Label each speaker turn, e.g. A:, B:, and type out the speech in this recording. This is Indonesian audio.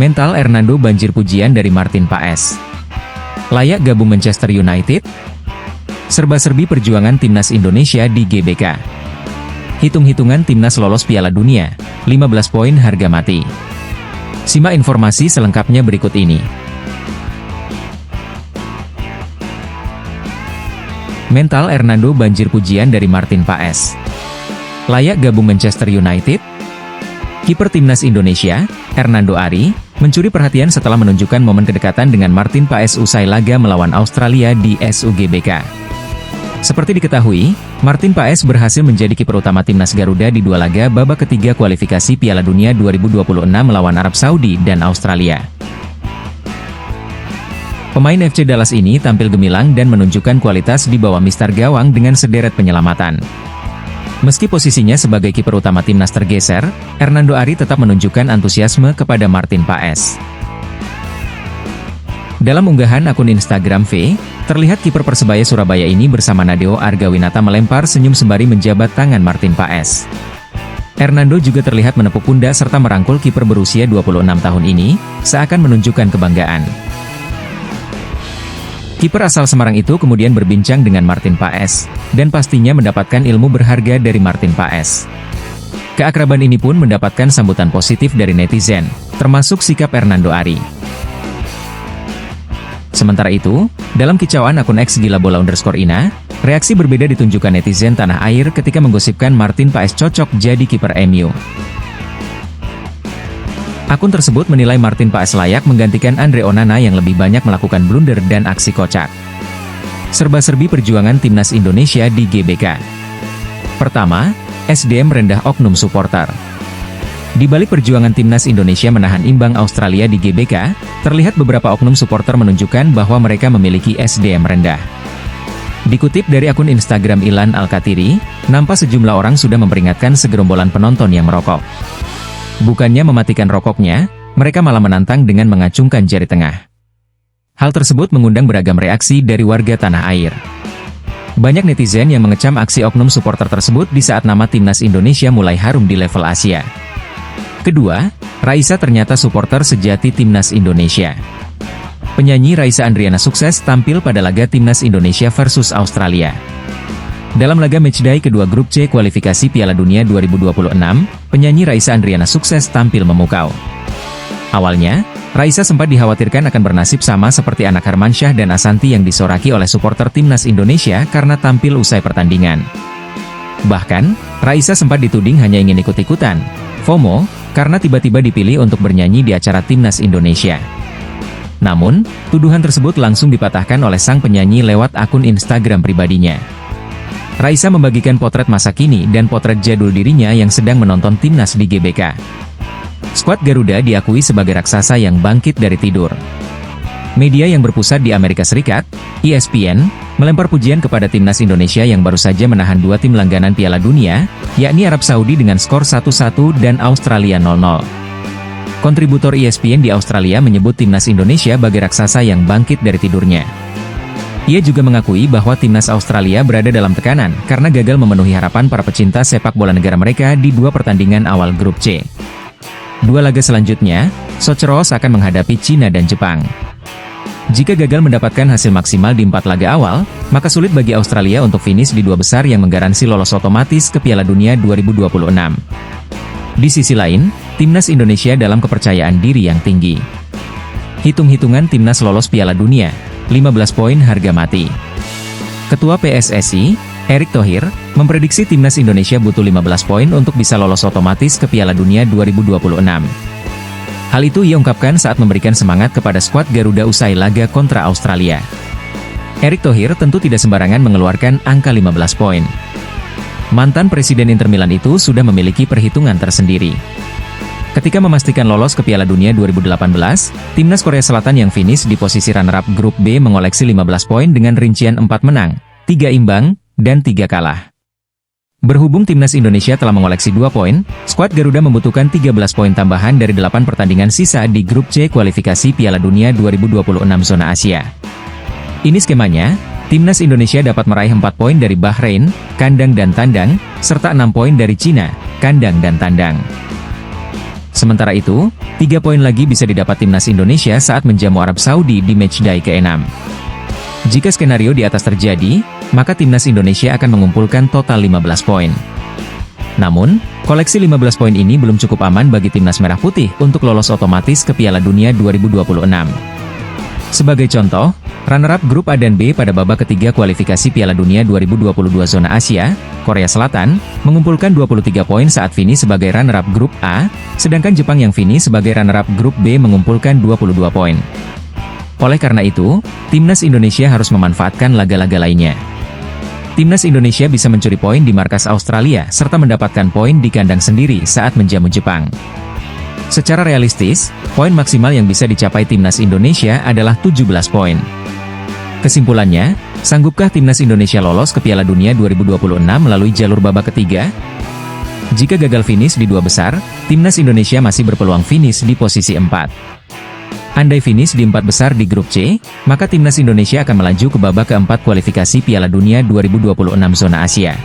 A: Mental Hernando banjir pujian dari Martin Paes. Layak gabung Manchester United? Serba-serbi perjuangan timnas Indonesia di GBK. Hitung-hitungan timnas lolos Piala Dunia, 15 poin harga mati. Simak informasi selengkapnya berikut ini. Mental Hernando banjir pujian dari Martin Paes. Layak gabung Manchester United? Kiper timnas Indonesia, Hernando Ari, mencuri perhatian setelah menunjukkan momen kedekatan dengan Martin Paes usai laga melawan Australia di SUGBK. Seperti diketahui, Martin Paes berhasil menjadi kiper utama timnas Garuda di dua laga babak ketiga kualifikasi Piala Dunia 2026 melawan Arab Saudi dan Australia. Pemain FC Dallas ini tampil gemilang dan menunjukkan kualitas di bawah mister gawang dengan sederet penyelamatan. Meski posisinya sebagai kiper utama timnas tergeser, Hernando Ari tetap menunjukkan antusiasme kepada Martin Paes. Dalam unggahan akun Instagram V, terlihat kiper Persebaya Surabaya ini bersama Nadeo Argawinata melempar senyum sembari menjabat tangan Martin Paes. Hernando juga terlihat menepuk pundak serta merangkul kiper berusia 26 tahun ini, seakan menunjukkan kebanggaan. Kiper asal Semarang itu kemudian berbincang dengan Martin Paes, dan pastinya mendapatkan ilmu berharga dari Martin Paes. Keakraban ini pun mendapatkan sambutan positif dari netizen, termasuk sikap Hernando Ari. Sementara itu, dalam kicauan akun @gilabola_ina, reaksi berbeda ditunjukkan netizen tanah air ketika menggosipkan Martin Paes cocok jadi kiper MU. Akun tersebut menilai Martin Paes layak menggantikan Andre Onana yang lebih banyak melakukan blunder dan aksi kocak. Serba-serbi perjuangan timnas Indonesia di GBK. Pertama, SDM rendah oknum supporter. Di balik perjuangan timnas Indonesia menahan imbang Australia di GBK, terlihat beberapa oknum supporter menunjukkan bahwa mereka memiliki SDM rendah. Dikutip dari akun Instagram Ilan Alkatiri, nampak sejumlah orang sudah memperingatkan segerombolan penonton yang merokok. Bukannya mematikan rokoknya, mereka malah menantang dengan mengacungkan jari tengah. Hal tersebut mengundang beragam reaksi dari warga tanah air. Banyak netizen yang mengecam aksi oknum supporter tersebut di saat nama timnas Indonesia mulai harum di level Asia. Kedua, Raisa ternyata supporter sejati timnas Indonesia. Penyanyi Raisa Andriana sukses tampil pada laga timnas Indonesia versus Australia. Dalam laga matchday kedua grup C kualifikasi Piala Dunia 2026, penyanyi Raisa Andriana sukses tampil memukau. Awalnya, Raisa sempat dikhawatirkan akan bernasib sama seperti anak Hermansyah dan Asanti yang disoraki oleh supporter timnas Indonesia karena tampil usai pertandingan. Bahkan, Raisa sempat dituding hanya ingin ikut-ikutan, FOMO, karena tiba-tiba dipilih untuk bernyanyi di acara timnas Indonesia. Namun, tuduhan tersebut langsung dipatahkan oleh sang penyanyi lewat akun Instagram pribadinya. Raisa membagikan potret masa kini dan potret jadul dirinya yang sedang menonton timnas di GBK. Skuad Garuda diakui sebagai raksasa yang bangkit dari tidur. Media yang berpusat di Amerika Serikat, ESPN, melempar pujian kepada timnas Indonesia yang baru saja menahan dua tim langganan Piala Dunia, yakni Arab Saudi dengan skor 1-1 dan Australia 0-0. Kontributor ESPN di Australia menyebut timnas Indonesia sebagai raksasa yang bangkit dari tidurnya. Ia juga mengakui bahwa timnas Australia berada dalam tekanan karena gagal memenuhi harapan para pecinta sepak bola negara mereka di dua pertandingan awal grup C. Dua laga selanjutnya, Socheros akan menghadapi Cina dan Jepang. Jika gagal mendapatkan hasil maksimal di 4 laga awal, maka sulit bagi Australia untuk finish di dua besar yang menggaransi lolos otomatis ke Piala Dunia 2026. Di sisi lain, timnas Indonesia dalam kepercayaan diri yang tinggi. Hitung-hitungan timnas lolos Piala Dunia, 15 poin harga mati. Ketua PSSI, Erick Thohir, memprediksi timnas Indonesia butuh 15 poin untuk bisa lolos otomatis ke Piala Dunia 2026. Hal itu ia ungkapkan saat memberikan semangat kepada skuad Garuda usai laga kontra Australia. Erick Thohir tentu tidak sembarangan mengeluarkan angka 15 poin. Mantan Presiden Inter Milan itu sudah memiliki perhitungan tersendiri. Ketika memastikan lolos ke Piala Dunia 2018, timnas Korea Selatan yang finish di posisi runner-up grup B mengoleksi 15 poin dengan rincian 4 menang, 3 imbang, dan 3 kalah. Berhubung timnas Indonesia telah mengoleksi 2 poin, skuad Garuda membutuhkan 13 poin tambahan dari 8 pertandingan sisa di grup C kualifikasi Piala Dunia 2026 zona Asia. Ini skemanya, timnas Indonesia dapat meraih 4 poin dari Bahrain, kandang dan tandang, serta 6 poin dari Cina, kandang dan tandang. Sementara itu, 3 poin lagi bisa didapat timnas Indonesia saat menjamu Arab Saudi di matchday ke-6. Jika skenario di atas terjadi, maka timnas Indonesia akan mengumpulkan total 15 poin. Namun, koleksi 15 poin ini belum cukup aman bagi timnas Merah Putih untuk lolos otomatis ke Piala Dunia 2026. Sebagai contoh, runner-up grup A dan B pada babak ketiga kualifikasi Piala Dunia 2022 zona Asia, Korea Selatan, mengumpulkan 23 poin saat finish sebagai runner-up grup A, sedangkan Jepang yang finish sebagai runner-up grup B mengumpulkan 22 poin. Oleh karena itu, timnas Indonesia harus memanfaatkan laga-laga lainnya. Timnas Indonesia bisa mencuri poin di markas Australia serta mendapatkan poin di kandang sendiri saat menjamu Jepang. Secara realistis, poin maksimal yang bisa dicapai timnas Indonesia adalah 17 poin. Kesimpulannya, sanggupkah timnas Indonesia lolos ke Piala Dunia 2026 melalui jalur babak ketiga? Jika gagal finish di 2 besar, timnas Indonesia masih berpeluang finish di posisi 4. Andai finish di 4 besar di grup C, maka timnas Indonesia akan melaju ke babak keempat kualifikasi Piala Dunia 2026 zona Asia.